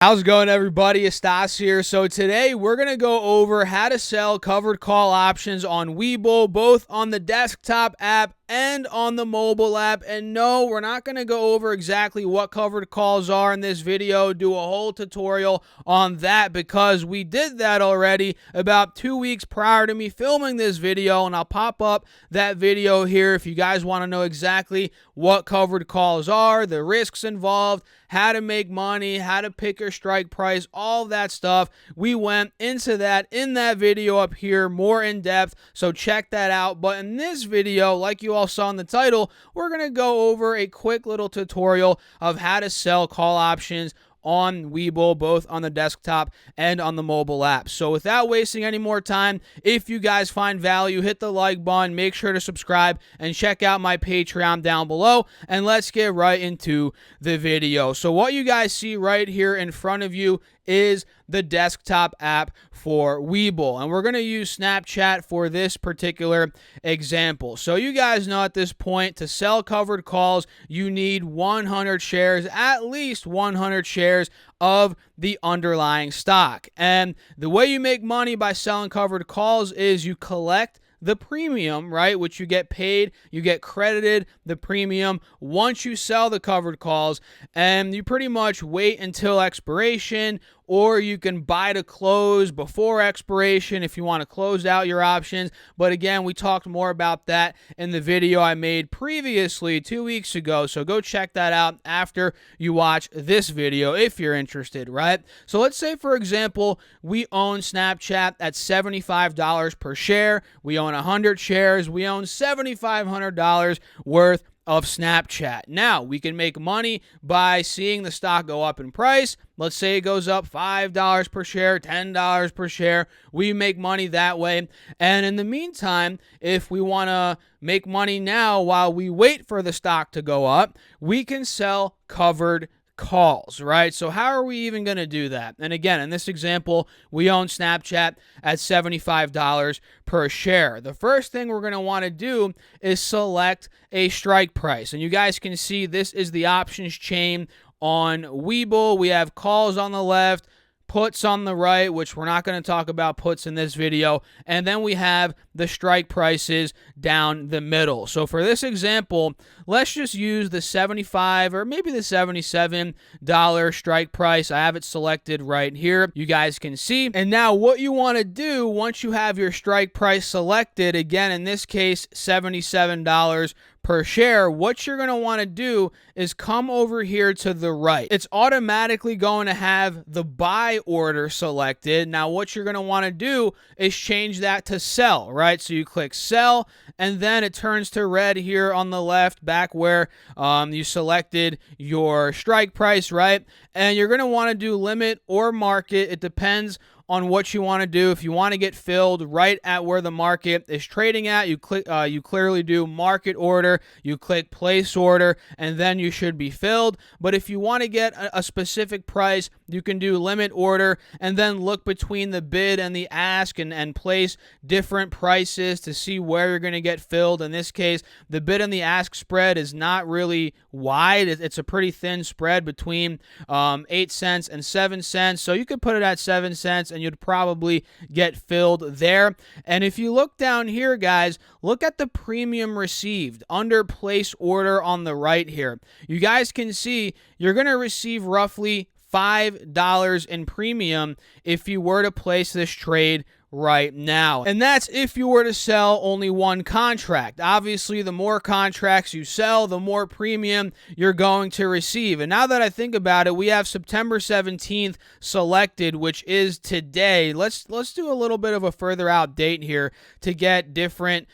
How's it going, everybody? It's Stas here. So today we're going to go over how to sell covered call options on Webull, both on the desktop app and on the mobile app. And no, we're not going to go over exactly what covered calls are in this video, do a whole tutorial on that, because we did that already about 2 weeks prior to me filming this video, and I'll pop up that video here if you guys want to know exactly what covered calls are, the risks involved, how to make money, how to pick your strike price, all that stuff. We went into that in that video up here more in depth, so check that out. But in this video, like you all saw in the title, we're going to go over a quick little tutorial of how to sell call options on Webull, both on the desktop and on the mobile app. So without wasting any more time, if you guys find value, hit the like button, make sure to subscribe, and check out my Patreon down below, and let's get right into the video. So what you guys see right here in front of you is the desktop app for Webull, and we're going to use Snapchat for this particular example. So you guys know at this point, to sell covered calls, you need 100 shares, at least 100 shares of the underlying stock. And the way you make money by selling covered calls is you collect the premium, right, which you get paid, you get credited the premium once you sell the covered calls, and you pretty much wait until expiration, or you can buy to close before expiration if you want to close out your options. But again, we talked more about that in the video I made previously 2 weeks ago, so go check that out after you watch this video if you're interested, right? So let's say, for example, we own Snapchat at $75 per share. We own 100 shares. We own $7,500 worth of Snapchat. Now, we can make money by seeing the stock go up in price. Let's say it goes up $5 per share, $10 per share. We make money that way. And in the meantime, if we want to make money now while we wait for the stock to go up, we can sell covered calls, right? So how are we even going to do that? And again, in this example, we own Snapchat at $75 per share. The first thing we're going to want to do is select a strike price. And you guys can see this is the options chain on Webull. We have calls on the left, puts on the right, which we're not going to talk about puts in this video, and then we have the strike prices down the middle. So for this example, let's just use the $75 or maybe the $77 strike price. I have it selected right here. You guys can see. And now what you want to do once you have your strike price selected, again, in this case, $77 per share, what you're going to want to do is come over here to the right. It's automatically going to have the buy order selected. Now, what you're going to want to do is change that to sell, right? So you click sell, and then it turns to red here on the left, back where you selected your strike price, right? And you're going to want to do limit or market. It depends on what you want to do. If you want to get filled right at where the market is trading at, you clearly do market order, you click place order, and then you should be filled. But if you want to get a specific price, you can do limit order and then look between the bid and the ask and place different prices to see where you're going to get filled. In this case, the bid and the ask spread is not really wide. It's a pretty thin spread between 8 cents and 7 cents. So you could put it at 7 cents and you'd probably get filled there. And if you look down here, guys, look at the premium received under place order on the right here. You guys can see you're going to receive roughly $5 in premium if you were to place this trade right now. And that's if you were to sell only one contract. Obviously, the more contracts you sell, the more premium you're going to receive. And now that I think about it, we have September 17th selected, which is today. Let's do a little bit of a further out date here to get different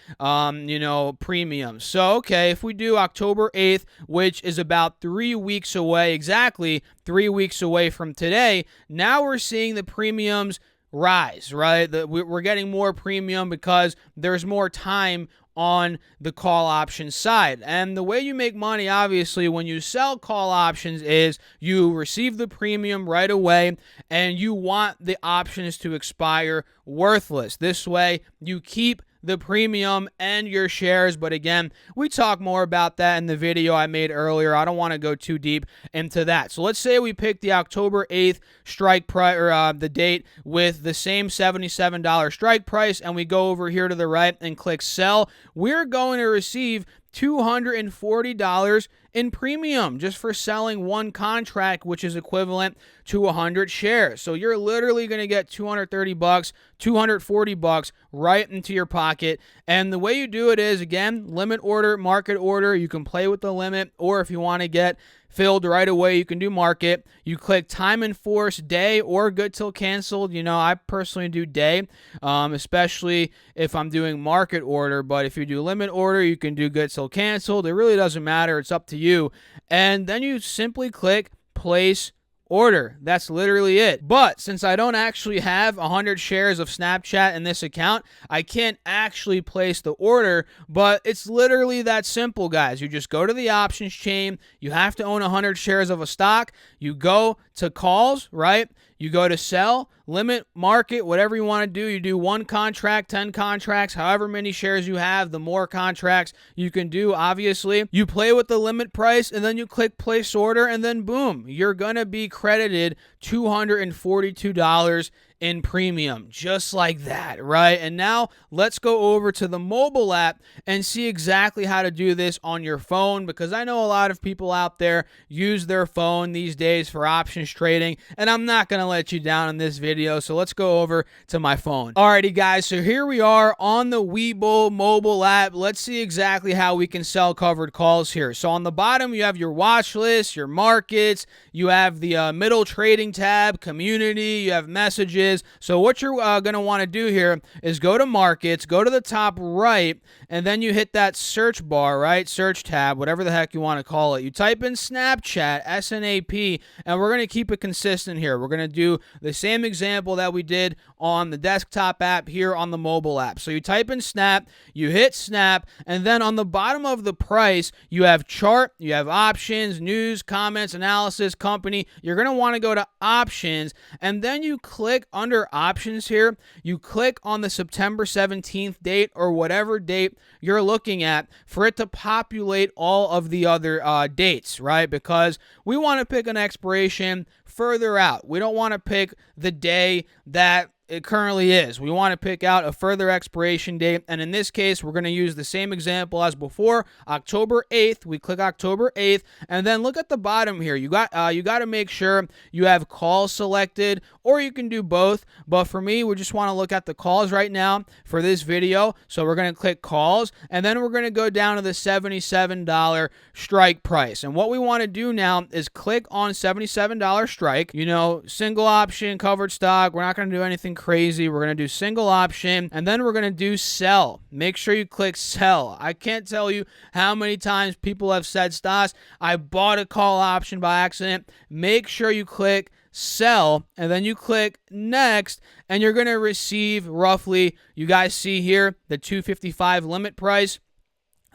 premiums. So, okay, if we do October 8th, which is about 3 weeks away, exactly 3 weeks away from today, now we're seeing the premiums rise, right? We're getting more premium because there's more time on the call option side. And the way you make money, obviously, when you sell call options is you receive the premium right away and you want the options to expire worthless. This way, you keep the premium and your shares. But again, we talk more about that in the video I made earlier. I don't want to go too deep into that. So let's say we pick the October 8th strike price, or the date with the same $77 strike price, and we go over here to the right and click sell. We're going to receive $240 in premium just for selling one contract, which is equivalent to 100 shares. So you're literally going to get $230, $240 right into your pocket. And the way you do it is, again, limit order, market order. You can play with the limit, or if you want to get filled right away, you can do market. You click time enforced, day, or good till canceled. You know, I personally do day, especially if I'm doing market order. But if you do limit order, you can do good till canceled. It really doesn't matter. It's up to you. And then you simply click place order. That's literally it. But since I don't actually have 100 shares of Snapchat in this account, I can't actually place the order, but it's literally that simple, guys. You just go to the options chain. You have to own 100 shares of a stock. You go to calls, right? You go to sell, limit, market, whatever you want to do. You do one contract, 10 contracts, however many shares you have, the more contracts you can do, obviously. You play with the limit price, and then you click place order, and then boom, you're going to be credited $242 in premium, just like that, right? And now let's go over to the mobile app and see exactly how to do this on your phone, because I know a lot of people out there use their phone these days for options trading, and I'm not going to let you down in this video, so let's go over to my phone. Alrighty, guys, so here we are on the Webull mobile app. Let's see exactly how we can sell covered calls here. So on the bottom, you have your watch list, your markets, you have the middle trading tab, community, you have messages. So what you're going to want to do here is go to markets, go to the top right, and then you hit that search bar, right? Search tab, whatever the heck you want to call it. You type in Snapchat, S-N-A-P, and we're going to keep it consistent here. We're going to do the same example that we did on the desktop app here on the mobile app. So you type in Snap, you hit Snap, and then on the bottom of the price, you have chart, you have options, news, comments, analysis, company. You're going to want to go to options, and then you click under options here. You click on the September 17th date or whatever date you're looking at for it to populate all of the other dates, right? Because we want to pick an expiration further out. We don't want to pick the day that it currently is. We want to pick out a further expiration date, and in this case, we're going to use the same example as before, October 8th. We click October 8th, and then look at the bottom here. You got to make sure you have calls selected, or you can do both, but for me, we just want to look at the calls right now for this video, so we're going to click calls, and then we're going to go down to the $77 strike price, and what we want to do now is click on $77 strike, you know, single option, covered stock. We're not going to do anything crazy. We're going to do single option, and then we're going to do sell. Make sure you click sell. I can't tell you how many times people have said, Stas, I bought a call option by accident. Make sure you click sell, and then you click next, and you're going to receive roughly, you guys see here, the $255 limit price.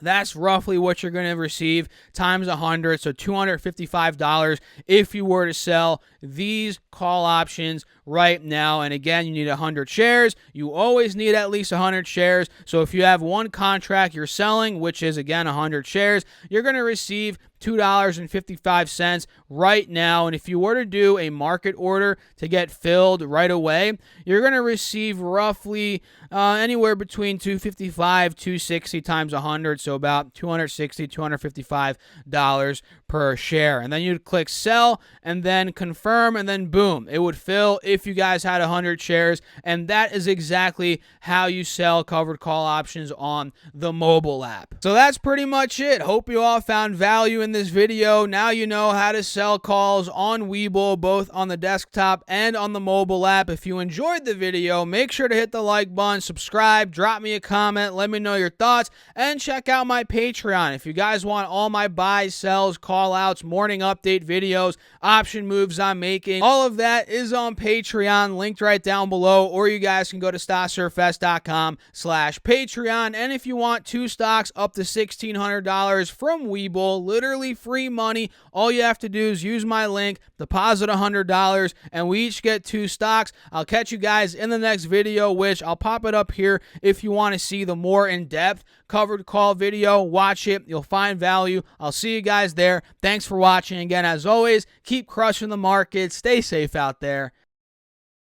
That's roughly what you're going to receive times 100, so $255 if you were to sell these call options right now. And again, you need 100 shares. You always need at least 100 shares. So if you have one contract you're selling, which is again 100 shares, you're going to receive $2.55 right now. And if you were to do a market order to get filled right away, you're going to receive roughly anywhere between $255, $260 times 100, so about $260, $255 per share. And then you'd click sell and then confirm, and then boom, it would fill if you guys had 100 shares. And that is exactly how you sell covered call options on the mobile app. So that's pretty much it. Hope you all found value in this video. Now you know how to sell calls on Webull, both on the desktop and on the mobile app. If you enjoyed the video, make sure to hit the like button, subscribe, drop me a comment, let me know your thoughts, and check out my Patreon. If you guys want all my buys, sells, calls, call outs, morning update videos, option moves I'm making. All of that is on Patreon, linked right down below, or you guys can go to stocksurfest.com/Patreon. And if you want 2 stocks up to $1,600 from Webull, literally free money, all you have to do is use my link, deposit $100, and we each get 2 stocks. I'll catch you guys in the next video, which I'll pop it up here if you want to see the more in-depth covered call video. Watch it. You'll find value. I'll see you guys there. Thanks for watching. Again, as always, keep crushing the market. Stay safe out there.